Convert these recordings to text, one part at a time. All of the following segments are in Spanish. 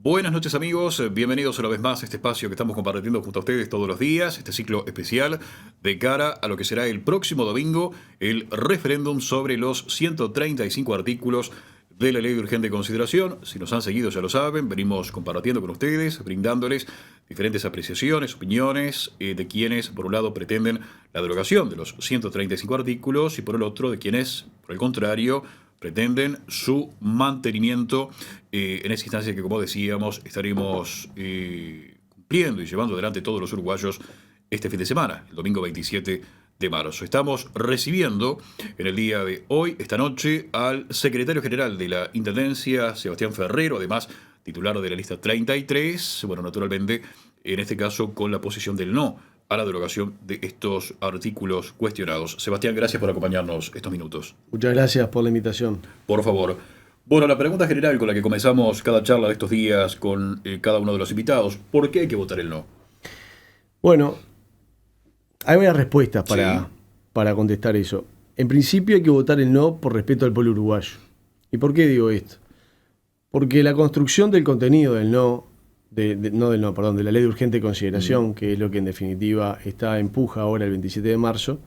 Buenas noches amigos, bienvenidos una vez más a este espacio que estamos compartiendo junto a ustedes todos los días, este ciclo especial de cara a lo que será el próximo domingo, el referéndum sobre los 135 artículos de la Ley de Urgente Consideración. Si nos han seguido ya lo saben, venimos compartiendo con ustedes, brindándoles diferentes apreciaciones, opiniones de quienes por un lado pretenden la derogación de los 135 artículos y por el otro de quienes, por el contrario, pretenden su mantenimiento en esa instancia que, como decíamos, estaremos cumpliendo y llevando adelante todos los uruguayos este fin de semana, el domingo 27 de marzo. Estamos recibiendo en el día de hoy, esta noche, al secretario general de la Intendencia, Sebastián Ferrero, además titular de la lista 33, bueno, naturalmente, en este caso con la posición del no a la derogación de estos artículos cuestionados. Sebastián, gracias por acompañarnos estos minutos. Muchas gracias por la invitación. Por favor. Bueno, la pregunta general con la que comenzamos cada charla de estos días con cada uno de los invitados, ¿por qué hay que votar el no? Bueno, hay varias respuestas para contestar eso. En principio hay que votar el no por respeto al pueblo uruguayo. ¿Y por qué digo esto? Porque la construcción del contenido del no, de la Ley de Urgente Consideración, que es lo que en definitiva está en puja ahora el 27 de marzo,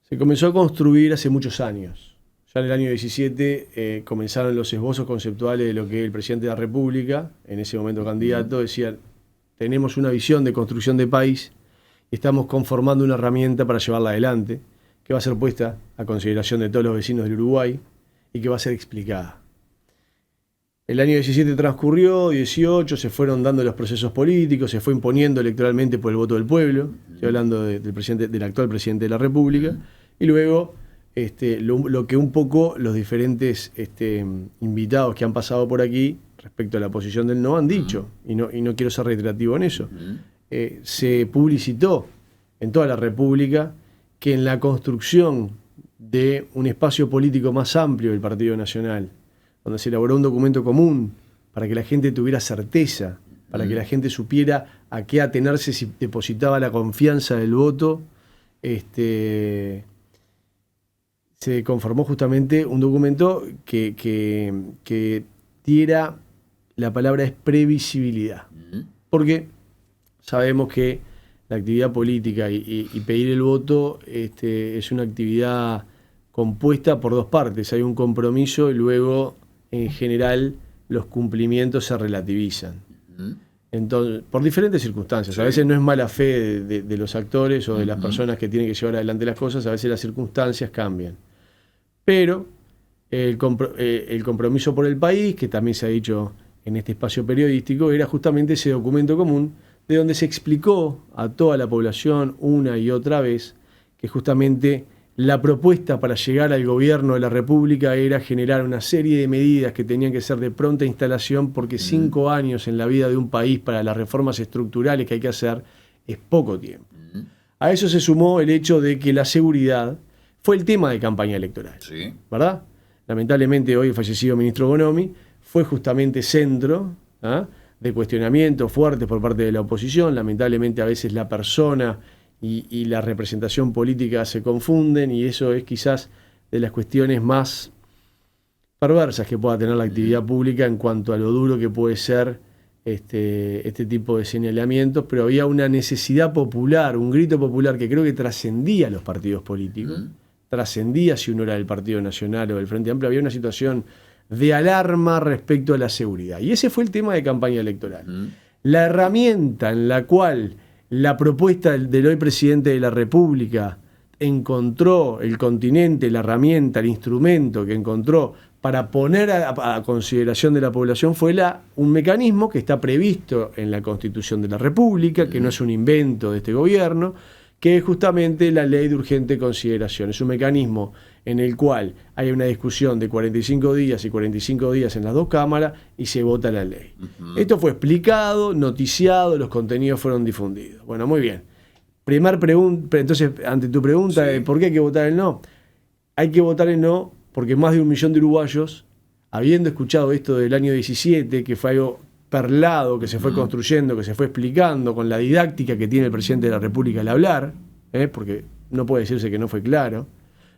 se comenzó a construir hace muchos años. Ya en el año 17 comenzaron los esbozos conceptuales de lo que el presidente de la República, en ese momento candidato, decía: tenemos una visión de construcción de país y estamos conformando una herramienta para llevarla adelante, que va a ser puesta a consideración de todos los vecinos del Uruguay y que va a ser explicada. El año 17 transcurrió, 18, se fueron dando los procesos políticos, se fue imponiendo electoralmente por el voto del pueblo, estoy hablando del actual presidente de la República, y luego lo que un poco los diferentes invitados que han pasado por aquí respecto a la posición del no han dicho, y no quiero ser reiterativo en eso. Se publicitó en toda la República que en la construcción de un espacio político más amplio del Partido Nacional, donde se elaboró un documento común para que la gente tuviera certeza, para que la gente supiera a qué atenerse si depositaba la confianza del voto, se conformó justamente un documento que diera, la palabra es previsibilidad. Porque sabemos que la actividad política y pedir el voto es una actividad compuesta por dos partes. Hay un compromiso y luego, en general, los cumplimientos se relativizan. Entonces, por diferentes circunstancias. A veces no es mala fe de los actores o de las personas que tienen que llevar adelante las cosas, a veces las circunstancias cambian. Pero el compromiso por el país, que también se ha dicho en este espacio periodístico, era justamente ese documento común de donde se explicó a toda la población una y otra vez que justamente la propuesta para llegar al gobierno de la República era generar una serie de medidas que tenían que ser de pronta instalación, porque 5 años en la vida de un país para las reformas estructurales que hay que hacer es poco tiempo. A eso se sumó el hecho de que la seguridad fue el tema de campaña electoral, ¿verdad? Lamentablemente hoy el fallecido ministro Bonomi fue justamente centro de cuestionamientos fuertes por parte de la oposición. Lamentablemente a veces la persona y la representación política se confunden, y eso es quizás de las cuestiones más perversas que pueda tener la actividad pública en cuanto a lo duro que puede ser este tipo de señalamientos. Pero había una necesidad popular, un grito popular que creo que trascendía los partidos políticos, trascendía si uno era del Partido Nacional o del Frente Amplio. Había una situación de alarma respecto a la seguridad, y ese fue el tema de campaña electoral. La herramienta en la cual la propuesta del hoy presidente de la República encontró, el continente, la herramienta, el instrumento que encontró para poner a consideración de la población fue un mecanismo que está previsto en la Constitución de la República, que no es un invento de este gobierno, que es justamente la Ley de Urgente Consideración. Es un mecanismo en el cual hay una discusión de 45 días y 45 días en las dos cámaras y se vota la ley. Esto fue explicado, noticiado, los contenidos fueron difundidos. Bueno, muy bien. Primer pregunta, entonces, ante tu pregunta de por qué hay que votar el no, hay que votar el no porque más de 1 millón de uruguayos, habiendo escuchado esto del año 17, que fue algo perlado, que se fue construyendo, que se fue explicando con la didáctica que tiene el presidente de la República al hablar, porque no puede decirse que no fue claro.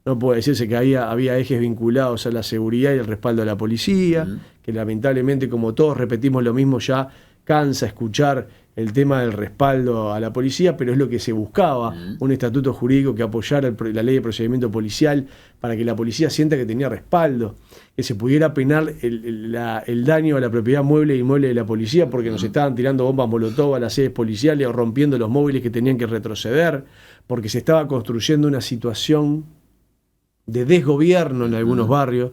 no puede decirse que había ejes vinculados a la seguridad y el respaldo a la policía, que lamentablemente, como todos repetimos lo mismo, ya cansa escuchar el tema del respaldo a la policía, pero es lo que se buscaba, un estatuto jurídico que apoyara la ley de procedimiento policial para que la policía sienta que tenía respaldo, que se pudiera penar el daño a la propiedad mueble e inmueble de la policía porque nos estaban tirando bombas molotov a las sedes policiales o rompiendo los móviles que tenían que retroceder, porque se estaba construyendo una situación de desgobierno en algunos barrios,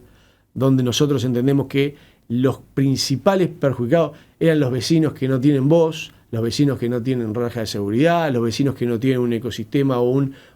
donde nosotros entendemos que los principales perjudicados eran los vecinos que no tienen voz, los vecinos que no tienen raja de seguridad, los vecinos que no tienen un ecosistema o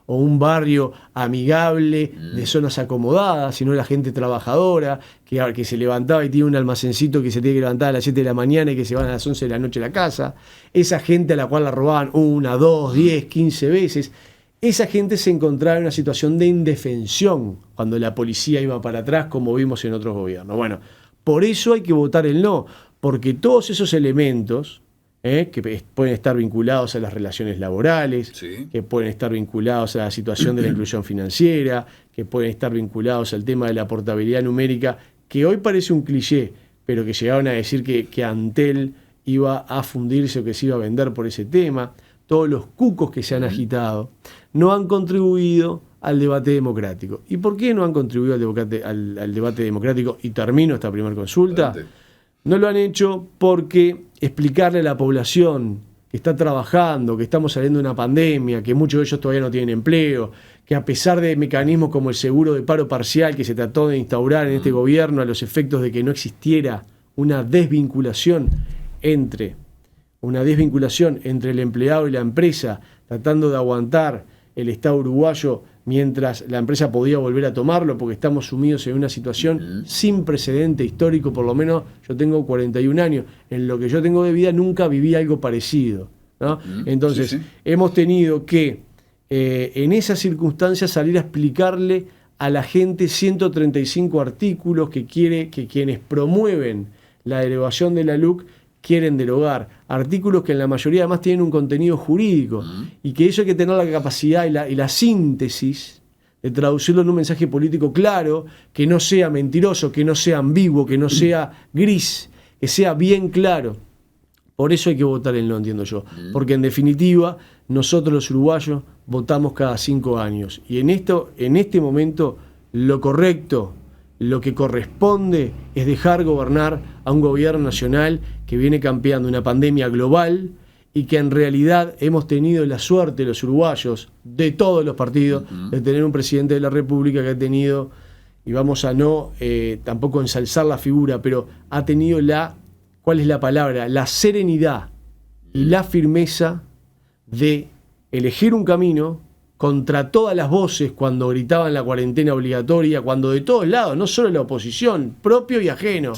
un barrio amigable de zonas acomodadas, sino la gente trabajadora que se levantaba y tiene un almacencito que se tiene que levantar a las 7 de la mañana y que se van a las 11 de la noche a la casa. Esa gente a la cual la robaban 1, 2, 10, 15 veces. Esa gente se encontraba en una situación de indefensión cuando la policía iba para atrás, como vimos en otros gobiernos. Bueno, por eso hay que votar el no, porque todos esos elementos que pueden estar vinculados a las relaciones laborales, que pueden estar vinculados a la situación de la inclusión financiera, que pueden estar vinculados al tema de la portabilidad numérica, que hoy parece un cliché, pero que llegaron a decir que Antel iba a fundirse o que se iba a vender por ese tema. Todos los cucos que se han agitado no han contribuido al debate democrático. ¿Y por qué no han contribuido al debate democrático? Y termino esta primera consulta. No lo han hecho porque explicarle a la población que está trabajando, que estamos saliendo de una pandemia, que muchos de ellos todavía no tienen empleo, que a pesar de mecanismos como el seguro de paro parcial que se trató de instaurar en este gobierno a los efectos de que no existiera una desvinculación entre el empleado y la empresa, tratando de aguantar el Estado uruguayo mientras la empresa podía volver a tomarlo, porque estamos sumidos en una situación sin precedente histórico. Por lo menos yo tengo 41 años, en lo que yo tengo de vida nunca viví algo parecido, ¿no? Entonces, hemos tenido que, en esas circunstancias, salir a explicarle a la gente 135 artículos que quienes promueven la derogación de la LUC quieren derogar, artículos que en la mayoría además tienen un contenido jurídico y que eso hay que tener la capacidad y la síntesis de traducirlo en un mensaje político claro, que no sea mentiroso, que no sea ambiguo, que no sea gris, que sea bien claro. Por eso hay que votar el no, entiendo yo, porque en definitiva nosotros los uruguayos votamos cada 5 años y en este momento lo correcto, lo que corresponde es dejar gobernar a un gobierno nacional que viene campeando una pandemia global y que en realidad hemos tenido la suerte los uruguayos, de todos los partidos, de tener un presidente de la República que ha tenido, y vamos a no tampoco ensalzar la figura, pero ha tenido ¿cuál es la palabra? La serenidad y la firmeza de elegir un camino contra todas las voces cuando gritaban la cuarentena obligatoria, cuando de todos lados, no solo la oposición, propio y ajeno,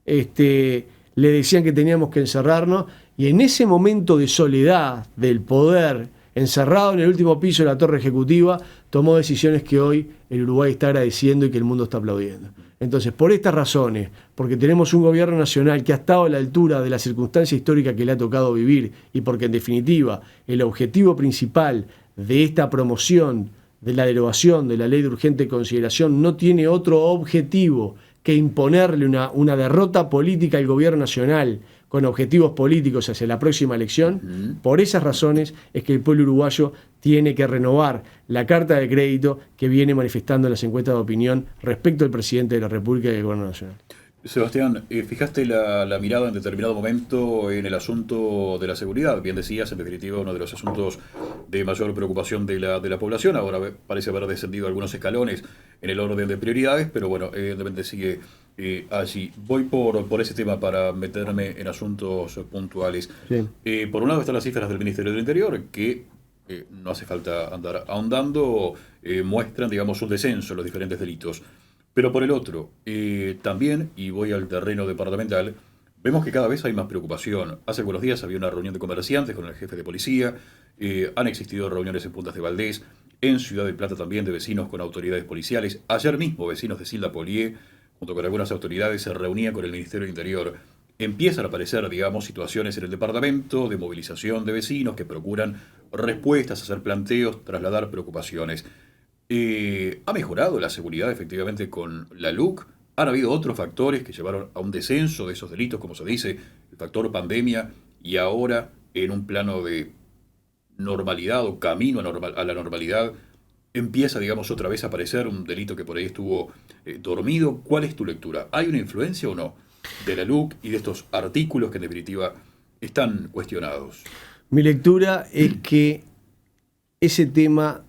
le decían que teníamos que encerrarnos, y en ese momento de soledad del poder, encerrado en el último piso de la torre ejecutiva, tomó decisiones que hoy el Uruguay está agradeciendo y que el mundo está aplaudiendo. Entonces, por estas razones, porque tenemos un gobierno nacional que ha estado a la altura de la circunstancia histórica que le ha tocado vivir, y porque en definitiva el objetivo principal de esta promoción de la derogación de la ley de urgente consideración no tiene otro objetivo que imponerle una derrota política al gobierno nacional con objetivos políticos hacia la próxima elección. Por esas razones es que el pueblo uruguayo tiene que renovar la carta de crédito que viene manifestando en las encuestas de opinión respecto al presidente de la República y al gobierno nacional. Sebastián, fijaste la mirada en determinado momento en el asunto de la seguridad. Bien decías, en definitiva, uno de los asuntos de mayor preocupación de la población. Ahora parece haber descendido algunos escalones en el orden de prioridades, pero bueno, evidentemente sigue allí. Voy por ese tema para meterme en asuntos puntuales. Sí. Por un lado están las cifras del Ministerio del Interior, que no hace falta andar ahondando, muestran, digamos, un descenso en los diferentes delitos. Pero por el otro, también, y voy al terreno departamental, vemos que cada vez hay más preocupación. Hace algunos días había una reunión de comerciantes con el jefe de policía, han existido reuniones en Puntas de Valdés, en Ciudad del Plata también de vecinos con autoridades policiales. Ayer mismo vecinos de Silda Polié, junto con algunas autoridades, se reunían con el Ministerio del Interior. Empiezan a aparecer, digamos, situaciones en el departamento de movilización de vecinos que procuran respuestas, hacer planteos, trasladar preocupaciones. ¿Ha mejorado la seguridad efectivamente con la LUC? ¿Han habido otros factores que llevaron a un descenso de esos delitos, como se dice, el factor pandemia, y ahora en un plano de normalidad o camino a la normalidad empieza, digamos, otra vez a aparecer un delito que por ahí estuvo dormido? ¿Cuál es tu lectura? ¿Hay una influencia o no de la LUC y de estos artículos que en definitiva están cuestionados? Mi lectura es que ese tema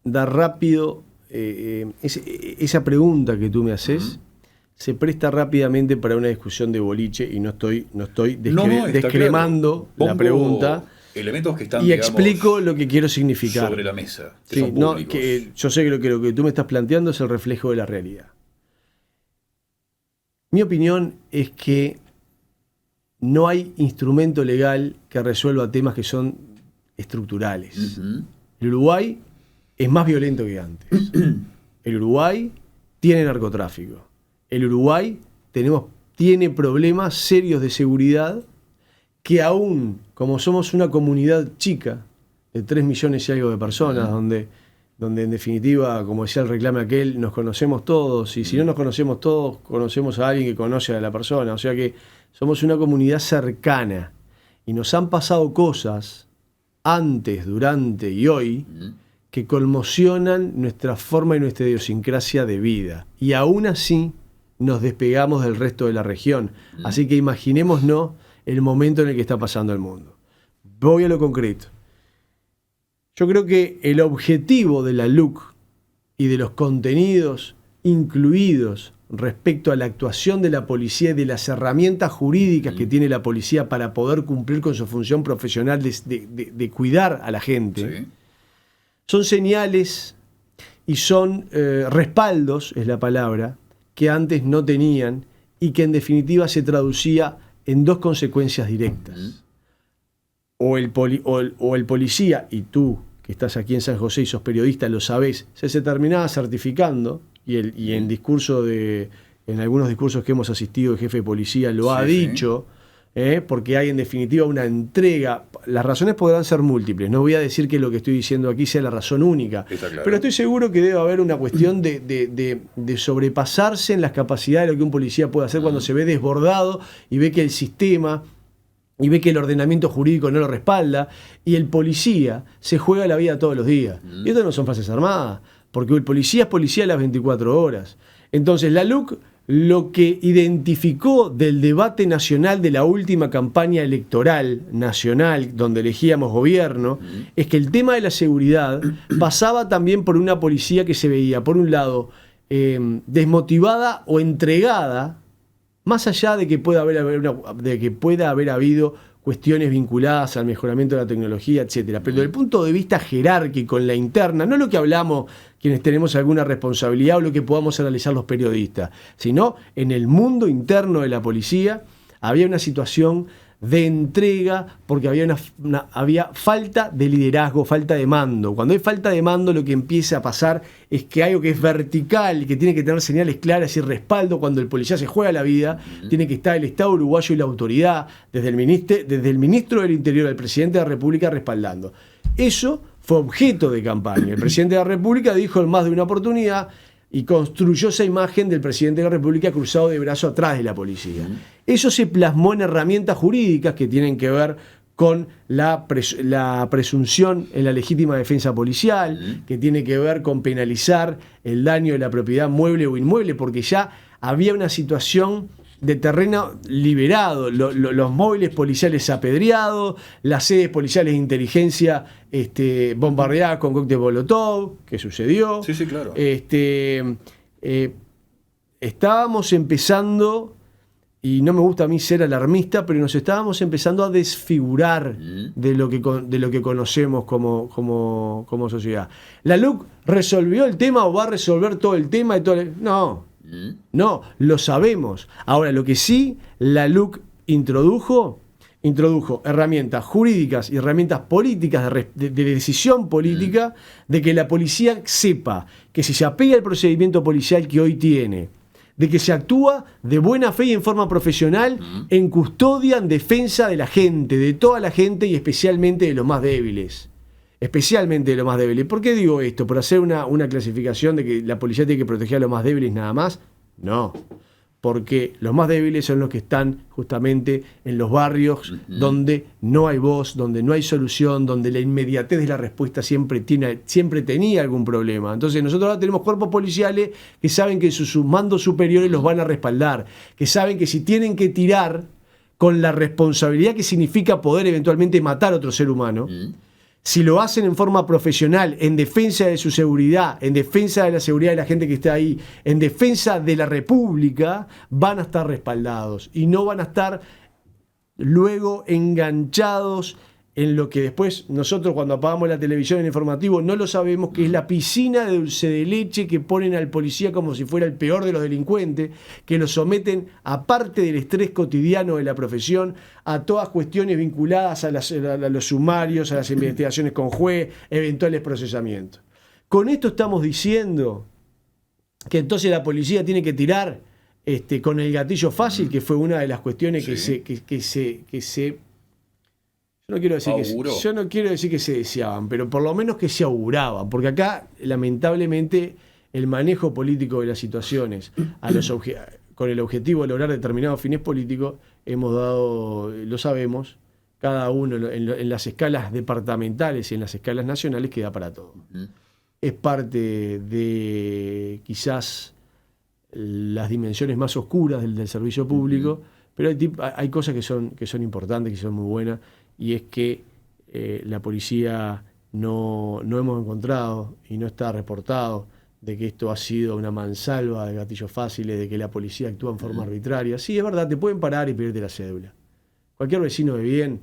da rápido, esa pregunta que tú me haces, se presta rápidamente para una discusión de boliche, y no estoy descremando claro. la pregunta. Elementos que están, y digamos, explico lo que quiero significar. Sobre la mesa. Que sí, son no, públicos. que yo sé que lo que tú me estás planteando es el reflejo de la realidad. Mi opinión es que no hay instrumento legal que resuelva temas que son estructurales. El Uruguay es más violento que antes. El Uruguay tiene narcotráfico. El Uruguay tiene problemas serios de seguridad que aún, como somos una comunidad chica de 3 millones y algo de personas, donde en definitiva, como decía el reclame aquel, nos conocemos todos, y si no nos conocemos todos, conocemos a alguien que conoce a la persona. O sea que somos una comunidad cercana, y nos han pasado cosas antes, durante y hoy que conmocionan nuestra forma y nuestra idiosincrasia de vida. Y aún así nos despegamos del resto de la región. Así que imaginémonos el momento en el que está pasando el mundo. Voy a lo concreto. Yo creo que el objetivo de la LUC y de los contenidos incluidos respecto a la actuación de la policía y de las herramientas jurídicas que tiene la policía para poder cumplir con su función profesional de cuidar a la gente, sí, son señales y son respaldos, es la palabra, que antes no tenían y que en definitiva se traducía en dos consecuencias directas. O el policía, y tú que estás aquí en San José y sos periodista lo sabés, se terminaba certificando, y en algunos discursos que hemos asistido el jefe de policía lo ha dicho, porque hay en definitiva una entrega. Las razones podrán ser múltiples, no voy a decir que lo que estoy diciendo aquí sea la razón única, claro, pero estoy seguro que debe haber una cuestión de sobrepasarse en las capacidades de lo que un policía puede hacer cuando se ve desbordado y ve que el sistema y ve que el ordenamiento jurídico no lo respalda, y el policía se juega la vida todos los días. Y esto no son fuerzas armadas, porque el policía es policía a las 24 horas. Entonces la LUC lo que identificó del debate nacional de la última campaña electoral nacional, donde elegíamos gobierno, es que el tema de la seguridad pasaba también por una policía que se veía, por un lado, desmotivada o entregada, más allá de que pueda haber habido cuestiones vinculadas al mejoramiento de la tecnología, etcétera. Pero desde el punto de vista jerárquico en la interna, no lo que hablamos quienes tenemos alguna responsabilidad o lo que podamos analizar los periodistas, sino en el mundo interno de la policía había una situación de entrega, porque había falta de liderazgo, falta de mando. Cuando hay falta de mando, lo que empieza a pasar es que algo que es vertical, que tiene que tener señales claras y respaldo cuando el policía se juega la vida, tiene que estar el Estado uruguayo y la autoridad, desde el ministro del Interior al presidente de la República respaldando. Eso fue objeto de campaña. El presidente de la República dijo en más de una oportunidad y construyó esa imagen del presidente de la República cruzado de brazo atrás de la policía. Eso se plasmó en herramientas jurídicas que tienen que ver con la presunción en la legítima defensa policial, que tiene que ver con penalizar el daño de la propiedad mueble o inmueble, porque ya había una situación de terreno liberado, los móviles policiales apedreados, las sedes policiales de inteligencia bombardeadas con cóctel Molotov, que sucedió. Sí, sí, claro. Estábamos empezando, y no me gusta a mí ser alarmista, pero nos estábamos empezando a desfigurar de lo que conocemos como sociedad. ¿La LUC resolvió el tema o va a resolver todo el tema? No, lo sabemos. Ahora, lo que sí la LUC introdujo herramientas jurídicas y herramientas políticas de decisión política, de que la policía sepa que si se apega al procedimiento policial que hoy tiene, de que se actúa de buena fe y en forma profesional en custodia, en defensa de la gente, de toda la gente y especialmente de los más débiles. especialmente de los más débiles. ¿Por qué digo esto? ¿Por hacer una clasificación de que la policía tiene que proteger a los más débiles nada más? No. Porque los más débiles son los que están justamente en los barrios donde no hay voz, donde no hay solución, donde la inmediatez de la respuesta siempre tenía algún problema. Entonces nosotros ahora tenemos cuerpos policiales que saben que sus mandos superiores los van a respaldar, que saben que si tienen que tirar con la responsabilidad que significa poder eventualmente matar a otro ser humano, si lo hacen en forma profesional, en defensa de su seguridad, en defensa de la seguridad de la gente que está ahí, en defensa de la República, van a estar respaldados y no van a estar luego enganchados en lo que después nosotros cuando apagamos la televisión en el informativo no lo sabemos, que es la piscina de dulce de leche que ponen al policía como si fuera el peor de los delincuentes, que lo someten, aparte del estrés cotidiano de la profesión, a todas cuestiones vinculadas a los sumarios, a las investigaciones con juez, eventuales procesamientos. Con esto estamos diciendo que entonces la policía tiene que tirar con el gatillo fácil, que fue una de las cuestiones que se yo no quiero decir que se deseaban, pero por lo menos que se auguraban, porque acá, lamentablemente, el manejo político de las situaciones con el objetivo de lograr determinados fines políticos, hemos dado, lo sabemos, cada uno en las escalas departamentales y en las escalas nacionales queda para todo. Es parte de quizás las dimensiones más oscuras del servicio público, pero hay cosas que son importantes, que son muy buenas, y es que la policía no hemos encontrado y no está reportado de que esto ha sido una mansalva de gatillos fáciles, de que la policía actúa en forma arbitraria. Sí, es verdad, te pueden parar y pedirte la cédula. Cualquier vecino de bien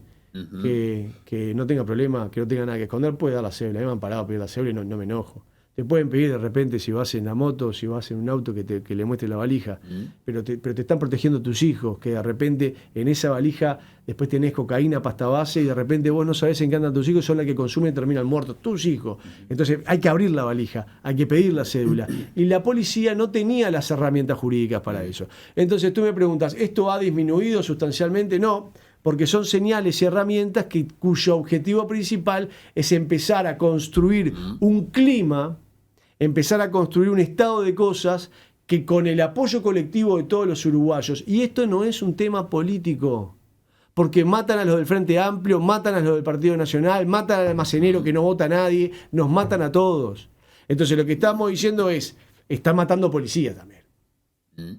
que no tenga problema, que no tenga nada que esconder, puede dar la cédula. A mí me han parado a pedir la cédula y no me enojo. Te pueden pedir de repente si vas en la moto, si vas en un auto que le muestre la valija, pero te están protegiendo tus hijos, que de repente en esa valija después tenés cocaína, pasta base y de repente vos no sabés en qué andan tus hijos, son las que consumen y terminan muertos, tus hijos. Entonces hay que abrir la valija, hay que pedir la cédula. Y la policía no tenía las herramientas jurídicas para eso. Entonces tú me preguntas, ¿esto ha disminuido sustancialmente? No, porque son señales y herramientas cuyo objetivo principal es empezar a construir un clima, empezar a construir un estado de cosas que con el apoyo colectivo de todos los uruguayos, y esto no es un tema político, porque matan a los del Frente Amplio, matan a los del Partido Nacional, matan al almacenero que no vota a nadie, nos matan a todos. Entonces lo que estamos diciendo es, están matando policías también.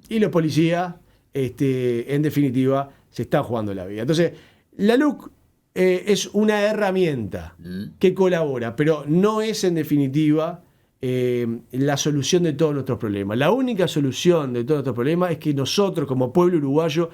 Y los policías, en definitiva, se están jugando la vida. Entonces, la LUC es una herramienta que colabora, pero no es en definitiva la solución de todos nuestros problemas. La única solución de todos nuestros problemas es que nosotros como pueblo uruguayo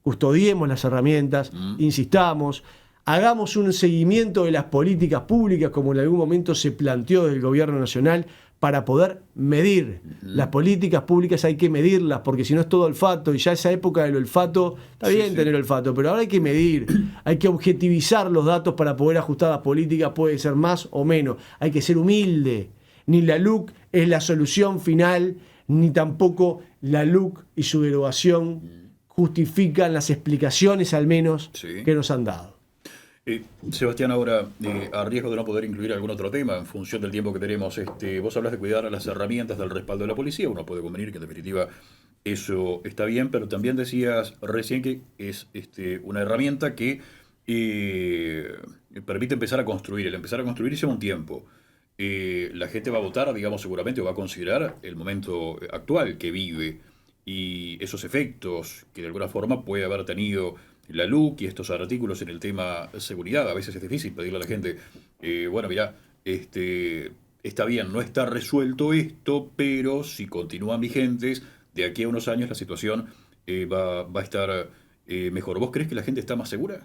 custodiemos las herramientas, insistamos, hagamos un seguimiento de las políticas públicas como en algún momento se planteó desde el gobierno nacional para poder medir. Las políticas públicas hay que medirlas, porque si no es todo olfato, y ya esa época del olfato, está bien tener olfato, pero ahora hay que medir, hay que objetivizar los datos para poder ajustar las políticas, puede ser más o menos, hay que ser humilde. Ni la LUC es la solución final, ni tampoco la LUC y su derogación justifican las explicaciones al menos que nos han dado. Sebastián, ahora, a riesgo de no poder incluir algún otro tema en función del tiempo que tenemos, vos hablas de cuidar las herramientas del respaldo de la policía, uno puede convenir que en definitiva eso está bien, pero también decías recién que es una herramienta que permite empezar a construir. El empezar a construir lleva un tiempo. La gente va a votar, digamos, seguramente, o va a considerar el momento actual que vive y esos efectos que de alguna forma puede haber tenido la LUC y estos artículos en el tema seguridad. A veces es difícil pedirle a la gente, bueno, mirá, está bien, no está resuelto esto, pero si continúan vigentes, de aquí a unos años la situación va a estar mejor. ¿Vos crees que la gente está más segura?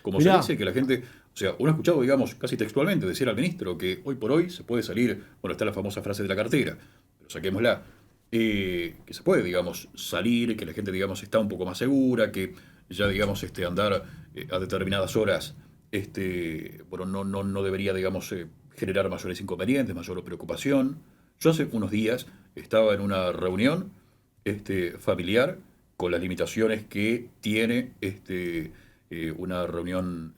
Como se dice que la gente, o sea, uno ha escuchado, digamos, casi textualmente decir al ministro que hoy por hoy se puede salir, bueno, está la famosa frase de la cartera, pero saquémosla, que se puede, digamos, salir, que la gente, digamos, está un poco más segura, que ya, digamos, andar a determinadas horas, bueno, no debería, digamos, generar mayores inconvenientes, mayor preocupación. Yo hace unos días estaba en una reunión familiar con las limitaciones que tiene una reunión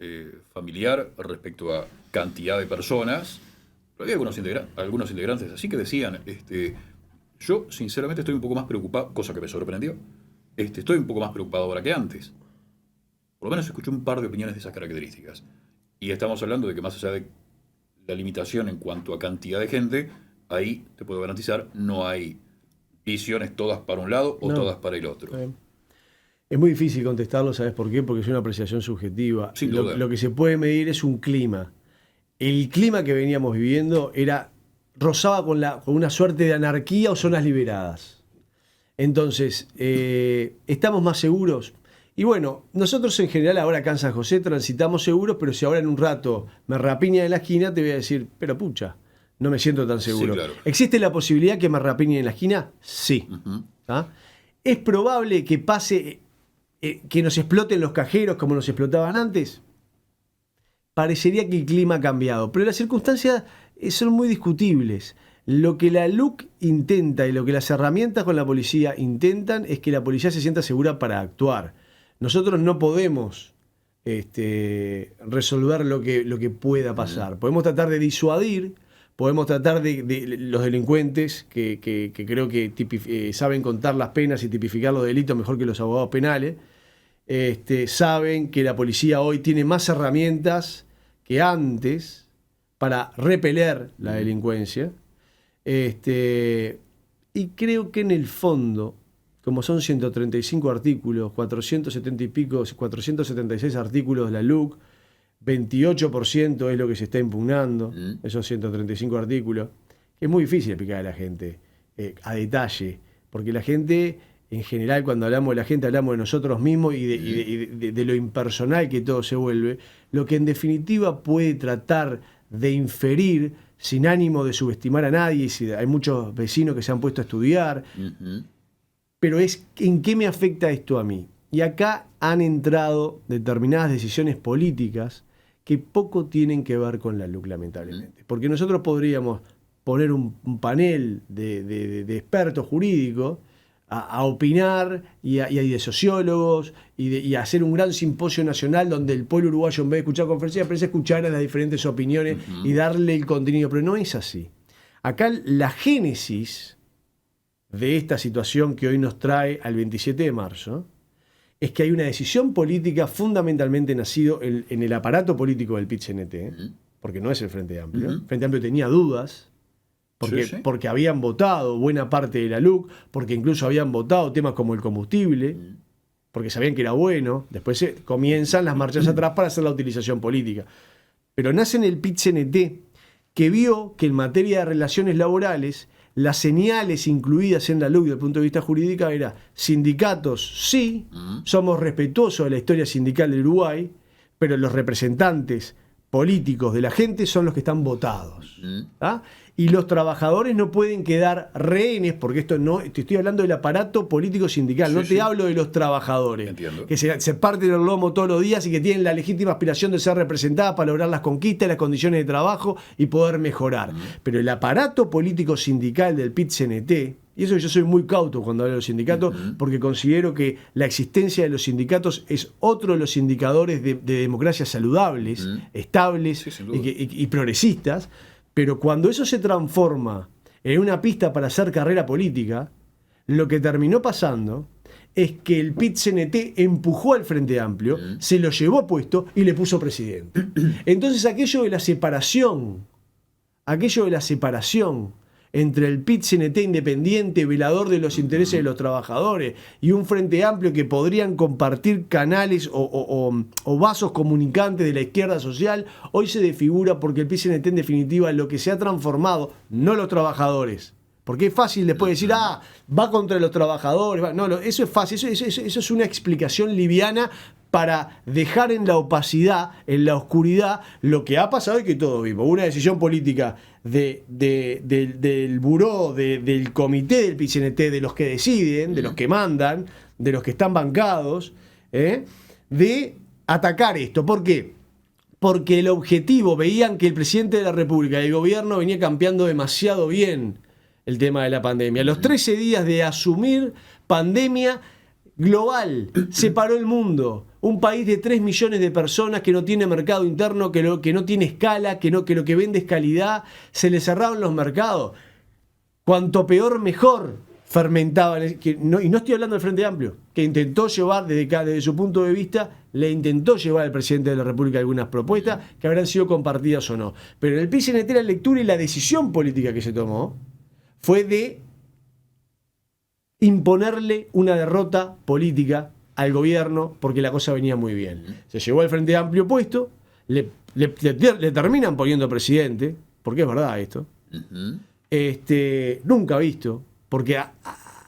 familiar respecto a cantidad de personas, pero había algunos integrantes así que decían, yo sinceramente estoy un poco más preocupado, cosa que me sorprendió, estoy un poco más preocupado ahora que antes. Por lo menos escuché un par de opiniones de esas características. Y estamos hablando de que más allá de la limitación en cuanto a cantidad de gente, ahí te puedo garantizar, no hay visiones todas para un lado o todas para el otro. Es muy difícil contestarlo, ¿sabes por qué? Porque es una apreciación subjetiva. Sin duda. Lo que se puede medir es un clima. El clima que veníamos viviendo rozaba con una suerte de anarquía o zonas liberadas. Entonces, ¿estamos más seguros? Y bueno, nosotros en general ahora acá en San José transitamos seguros, pero si ahora en un rato me rapiñan en la esquina, te voy a decir, pero pucha, no me siento tan seguro. Sí, claro. ¿Existe la posibilidad que me rapiñen en la esquina? Sí. Uh-huh. ¿Ah? ¿Es probable que pase, que nos exploten los cajeros como nos explotaban antes? Parecería que el clima ha cambiado, pero las circunstancias son muy discutibles. Lo que la LUC intenta y lo que las herramientas con la policía intentan es que la policía se sienta segura para actuar. Nosotros no podemos resolver lo que pueda pasar. Podemos tratar de disuadir, podemos tratar de los delincuentes que creo que saben contar las penas y tipificar los delitos mejor que los abogados penales. Saben que la policía hoy tiene más herramientas que antes para repeler la delincuencia. Y creo que en el fondo, como son 135 artículos, 470 y pico, 476 artículos de la LUC, 28% es lo que se está impugnando, esos 135 artículos, que es muy difícil explicar a la gente a detalle, porque la gente, en general, cuando hablamos de la gente, hablamos de nosotros mismos y de lo impersonal que todo se vuelve, lo que en definitiva puede tratar de inferir, sin ánimo de subestimar a nadie, hay muchos vecinos que se han puesto a estudiar, pero es ¿en qué me afecta esto a mí? Y acá han entrado determinadas decisiones políticas que poco tienen que ver con la LUC, lamentablemente. Porque nosotros podríamos poner un panel de expertos jurídicos a opinar y de sociólogos y a hacer un gran simposio nacional donde el pueblo uruguayo, en vez de escuchar conferencias de prensa, escuchara las diferentes opiniones y darle el contenido. Pero no es así. Acá la génesis de esta situación que hoy nos trae al 27 de marzo es que hay una decisión política fundamentalmente nacido en el aparato político del PIT-CNT, porque no es el Frente Amplio. El Frente Amplio tenía dudas, porque habían votado buena parte de la LUC, porque incluso habían votado temas como el combustible, porque sabían que era bueno. Después comienzan las marchas atrás para hacer la utilización política. Pero nace en el PIT-CNT, que vio que en materia de relaciones laborales, las señales incluidas en la LUC desde el punto de vista jurídico era sindicatos, sí, somos respetuosos de la historia sindical de Uruguay, pero los representantes políticos de la gente son los que están votados. Y los trabajadores no pueden quedar rehenes, porque esto no, te estoy hablando del aparato político sindical, no te hablo de los trabajadores, entiendo, que se parten el lomo todos los días y que tienen la legítima aspiración de ser representadas para lograr las conquistas, las condiciones de trabajo y poder mejorar. Pero el aparato político sindical del PIT-CNT, y eso yo soy muy cauto cuando hablo de los sindicatos, porque considero que la existencia de los sindicatos es otro de los indicadores de democracias saludables, estables y progresistas. Pero cuando eso se transforma en una pista para hacer carrera política, lo que terminó pasando es que el PIT-CNT empujó al Frente Amplio, se lo llevó puesto y le puso presidente. Entonces aquello de la separación entre el PIT-CNT independiente, velador de los intereses de los trabajadores, y un Frente Amplio que podrían compartir canales o vasos comunicantes de la izquierda social, hoy se desfigura porque el PIT-CNT en definitiva lo que se ha transformado, no los trabajadores. Porque es fácil después decir, va contra los trabajadores. No, eso es fácil, eso es una explicación liviana para dejar en la opacidad, en la oscuridad, lo que ha pasado y que todos vimos. Una decisión política del buró, del comité del PIT-CNT, de los que deciden, de los que mandan, de los que están bancados, de atacar esto. ¿Por qué? Porque el objetivo, veían que el presidente de la República y el gobierno venía campeando demasiado bien el tema de la pandemia. Los 13 días de asumir pandemia global, se paró el mundo. un país de 3 millones de personas que no tiene mercado interno, que no tiene escala, que lo que vende es calidad, se le cerraron los mercados. Cuanto peor, mejor fermentaban. Y no estoy hablando del Frente Amplio, que intentó llevar, desde su punto de vista, le intentó llevar al presidente de la República algunas propuestas que habrán sido compartidas o no. Pero en el PCNT la lectura y la decisión política que se tomó fue de imponerle una derrota política al gobierno porque la cosa venía muy bien. Se llevó al Frente Amplio puesto, le terminan poniendo presidente, porque es verdad esto. Nunca visto, porque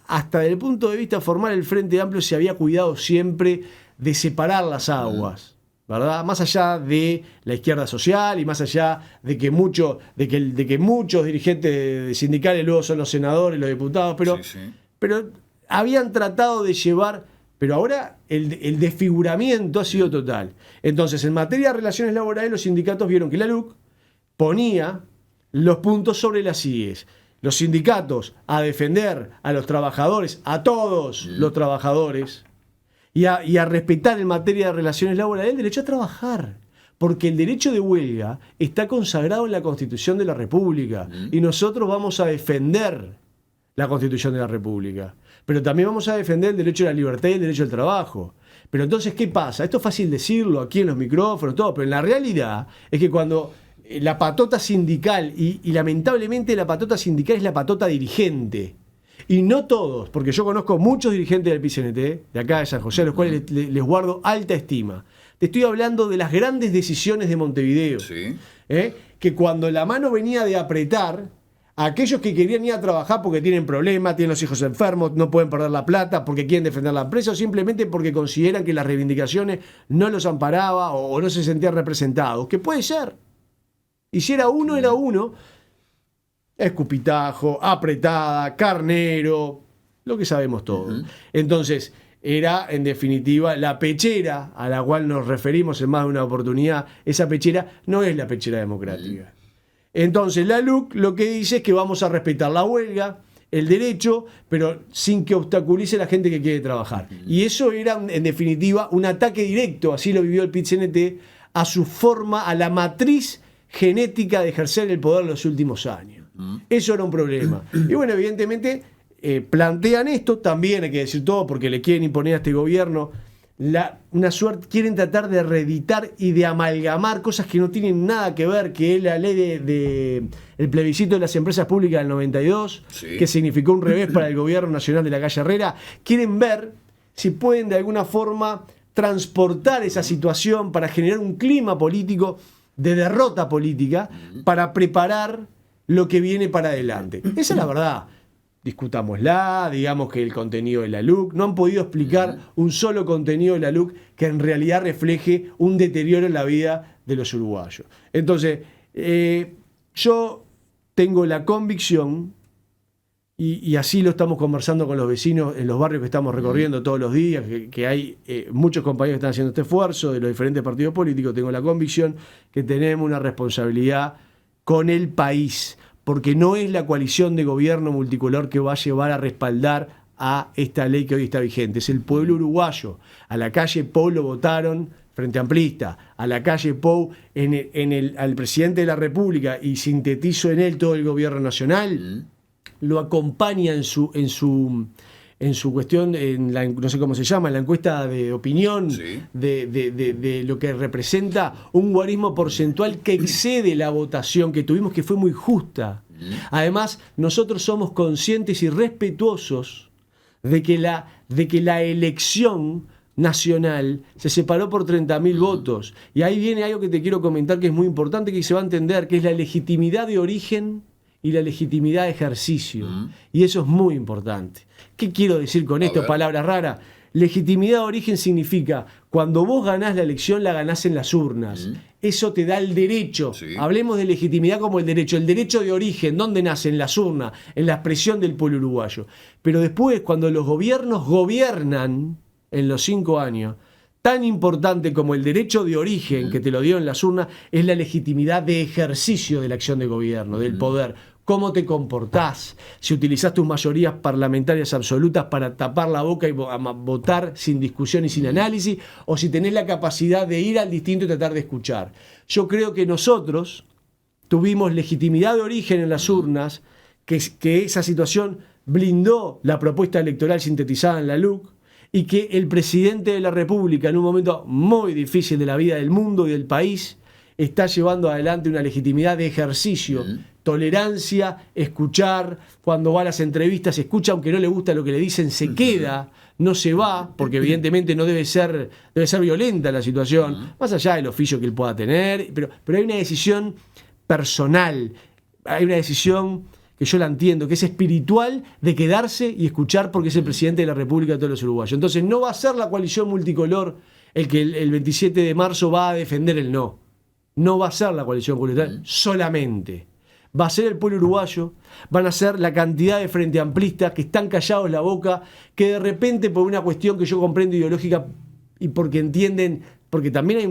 hasta desde el punto de vista formal el Frente Amplio se había cuidado siempre de separar las aguas, ¿verdad? Más allá de la izquierda social y más allá de que muchos dirigentes sindicales luego son los senadores, los diputados, pero habían tratado de llevar, pero ahora el desfiguramiento ha sido total. Entonces, en materia de relaciones laborales, los sindicatos vieron que la LUC ponía los puntos sobre las IES. Los sindicatos a defender a los trabajadores, a todos los trabajadores, y a respetar en materia de relaciones laborales el derecho a trabajar. Porque el derecho de huelga está consagrado en la Constitución de la República. Y nosotros vamos a defender la Constitución de la República. Pero también vamos a defender el derecho a la libertad y el derecho al trabajo. Pero entonces, ¿qué pasa? Esto es fácil decirlo aquí en los micrófonos, todo, pero en la realidad es que cuando la patota sindical, y lamentablemente la patota sindical es la patota dirigente, y no todos, porque yo conozco muchos dirigentes del PCNT, de acá de San José, a los cuales les guardo alta estima. Te estoy hablando de las grandes decisiones de Montevideo, que cuando la mano venía de apretar, aquellos que querían ir a trabajar porque tienen problemas, tienen los hijos enfermos, no pueden perder la plata, porque quieren defender la empresa, o simplemente porque consideran que las reivindicaciones no los amparaba o no se sentían representados, que puede ser. Y si era uno, era uno. Escupitajo, apretada, carnero, lo que sabemos todos. Entonces, era en definitiva la pechera a la cual nos referimos en más de una oportunidad. Esa pechera no es la pechera democrática. Entonces, la LUC lo que dice es que vamos a respetar la huelga, el derecho, pero sin que obstaculice a la gente que quiere trabajar. Y eso era, en definitiva, un ataque directo, así lo vivió el PIT-CNT, a su forma, a la matriz genética de ejercer el poder en los últimos años. Eso era un problema. Y bueno, evidentemente plantean esto, también hay que decir todo, porque le quieren imponer a este gobierno una suerte, quieren tratar de reeditar y de amalgamar cosas que no tienen nada que ver, que es la ley el plebiscito de las empresas públicas del 92, que significó un revés para el gobierno nacional de la calle Herrera. Quieren ver si pueden de alguna forma transportar esa situación para generar un clima político de derrota política para preparar lo que viene para adelante. Esa es la verdad. Discutámosla, digamos que el contenido de la LUC. No han podido explicar un solo contenido de la LUC que en realidad refleje un deterioro en la vida de los uruguayos. Entonces, yo tengo la convicción, y así lo estamos conversando con los vecinos en los barrios que estamos recorriendo todos los días, que hay muchos compañeros que están haciendo este esfuerzo de los diferentes partidos políticos. Tengo la convicción que tenemos una responsabilidad con el país, porque no es la coalición de gobierno multicolor que va a llevar a respaldar a esta ley que hoy está vigente. Es el pueblo uruguayo. A la calle Pou lo votaron Frente Amplista, a la calle Pou al presidente de la República, y sintetizo en él todo el gobierno nacional. Lo acompaña en su cuestión, no sé cómo se llama, en la encuesta de opinión, de lo que representa un guarismo porcentual que excede la votación que tuvimos, que fue muy justa. Además, nosotros somos conscientes y respetuosos de que la elección nacional se separó por 30.000 votos. Y ahí viene algo que te quiero comentar que es muy importante, que se va a entender, que es la legitimidad de origen y la legitimidad de ejercicio. Y eso es muy importante. ¿Qué quiero decir con esto? Palabra rara. Legitimidad de origen significa, cuando vos ganás la elección, la ganás en las urnas. Eso te da el derecho. Hablemos de legitimidad como el derecho. El derecho de origen, ¿dónde nace? En las urnas, en la expresión del pueblo uruguayo. Pero después, cuando los gobiernos gobiernan en los 5 años, tan importante como el derecho de origen que te lo dio en las urnas, es la legitimidad de ejercicio de la acción de gobierno, del poder. cómo te comportás, si utilizás tus mayorías parlamentarias absolutas para tapar la boca y votar sin discusión y sin análisis, o si tenés la capacidad de ir al distinto y tratar de escuchar. Yo creo que nosotros tuvimos legitimidad de origen en las urnas, que esa situación blindó la propuesta electoral sintetizada en la LUC, y que el presidente de la República, en un momento muy difícil de la vida del mundo y del país, está llevando adelante una legitimidad de ejercicio, tolerancia, escuchar, cuando va a las entrevistas, escucha, aunque no le gusta lo que le dicen, se queda, no se va, porque evidentemente no debe ser violenta la situación, más allá del oficio que él pueda tener, pero hay una decisión personal, hay una decisión que yo la entiendo, que es espiritual, de quedarse y escuchar, porque es el presidente de la República de todos los uruguayos. Entonces no va a ser la coalición multicolor el que el 27 de marzo va a defender el no. No va a ser la coalición multicolor solamente. Va a ser el pueblo uruguayo, van a ser la cantidad de frente amplistas que están callados la boca, que de repente por una cuestión que yo comprendo ideológica y porque entienden, porque también hay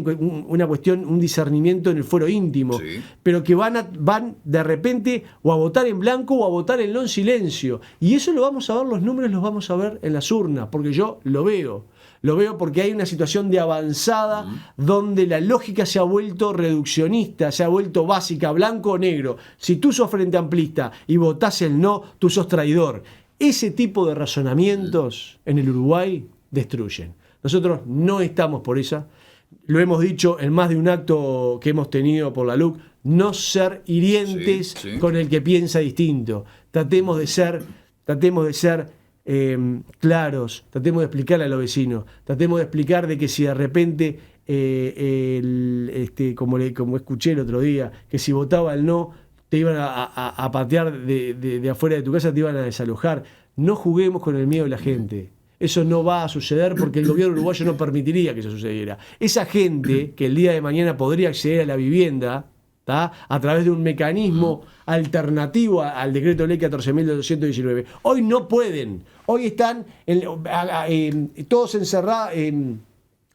una cuestión, un discernimiento en el fuero íntimo, pero que van de repente o a votar en blanco o a votar en no en silencio. Y eso lo vamos a ver, los números los vamos a ver en las urnas, porque yo lo veo. Lo veo porque hay una situación de avanzada donde la lógica se ha vuelto reduccionista, se ha vuelto básica, blanco o negro. Si tú sos frente amplista y votás el no, tú sos traidor. Ese tipo de razonamientos en el Uruguay destruyen. Nosotros no estamos por esa. Lo hemos dicho en más de un acto que hemos tenido por la LUC, no ser hirientes con el que piensa distinto. Tratemos de ser claros, tratemos de explicarle a los vecinos, tratemos de explicar de que si de repente, como escuché el otro día, que si votaba el no, te iban a patear de afuera de tu casa, te iban a desalojar. No juguemos con el miedo de la gente. Eso no va a suceder porque el gobierno uruguayo no permitiría que eso sucediera. Esa gente que el día de mañana podría acceder a la vivienda, ¿tá?, a través de un mecanismo alternativo al decreto ley 14.219, hoy no pueden. Hoy están todos encerrados,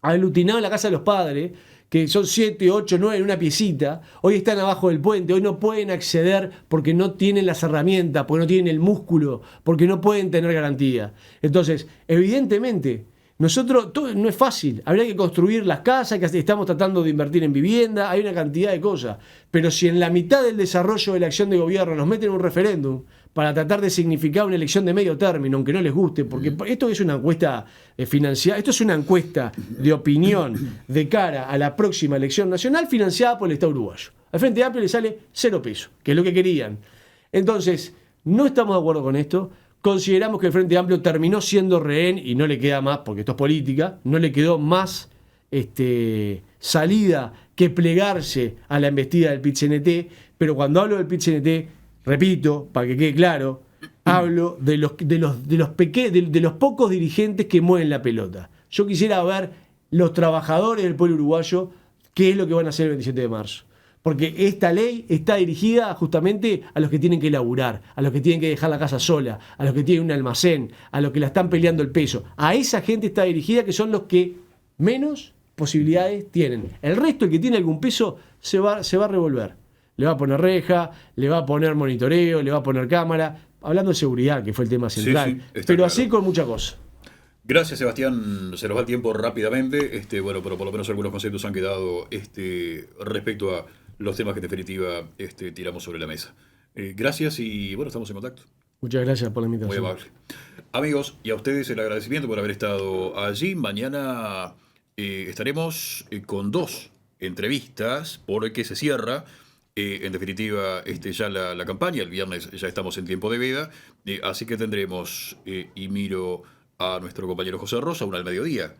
aglutinados en la casa de los padres, que son 7, 8, 9 en una piecita. Hoy están abajo del puente, hoy no pueden acceder porque no tienen las herramientas, porque no tienen el músculo, porque no pueden tener garantía. Entonces, evidentemente, nosotros, todo no es fácil, habría que construir las casas, que estamos tratando de invertir en vivienda, hay una cantidad de cosas, pero si en la mitad del desarrollo de la acción de gobierno nos meten un referéndum para tratar de significar una elección de medio término, aunque no les guste, porque esto es una encuesta financiada, esto es una encuesta de opinión de cara a la próxima elección nacional financiada por el Estado uruguayo. Al Frente Amplio le sale 0 pesos, que es lo que querían. Entonces, no estamos de acuerdo con esto. Consideramos que el Frente Amplio terminó siendo rehén y no le queda más, porque esto es política, no le quedó más salida que plegarse a la embestida del PIT-CNT, pero cuando hablo del PIT-CNT, repito, para que quede claro, hablo de los pocos dirigentes que mueven la pelota. Yo quisiera ver los trabajadores del pueblo uruguayo qué es lo que van a hacer el 27 de marzo. Porque esta ley está dirigida justamente a los que tienen que laburar, a los que tienen que dejar la casa sola, a los que tienen un almacén, a los que la están peleando el peso. A esa gente está dirigida, que son los que menos posibilidades tienen. El resto, el que tiene algún peso, se va a revolver. Le va a poner reja, le va a poner monitoreo, le va a poner cámara. Hablando de seguridad, que fue el tema central. Pero claro, así con mucha cosa. Gracias, Sebastián. Se nos va el tiempo rápidamente. Bueno, pero por lo menos algunos conceptos han quedado respecto a los temas que en definitiva tiramos sobre la mesa. Gracias y bueno, estamos en contacto. Muchas gracias por la invitación. Muy amable. Amigos, y a ustedes el agradecimiento por haber estado allí. Mañana estaremos con 2 entrevistas porque se cierra en definitiva ya la campaña. El viernes ya estamos en tiempo de veda, así que tendremos, y miro a nuestro compañero José Rosa, una al mediodía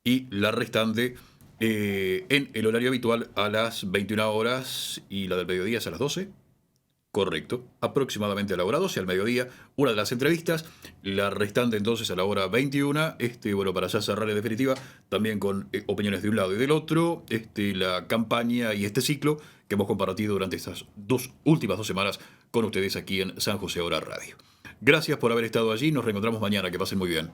y la restante en el horario habitual a las 21 horas y la del mediodía es a las 12. Correcto, aproximadamente a la hora 12, al mediodía, una de las entrevistas, la restante entonces a la hora 21, bueno, para ya cerrar en definitiva, también con opiniones de un lado y del otro, la campaña y este ciclo que hemos compartido durante estas últimas 2 semanas con ustedes aquí en San José Ahora Radio. Gracias por haber estado allí, nos reencontramos mañana, que pasen muy bien.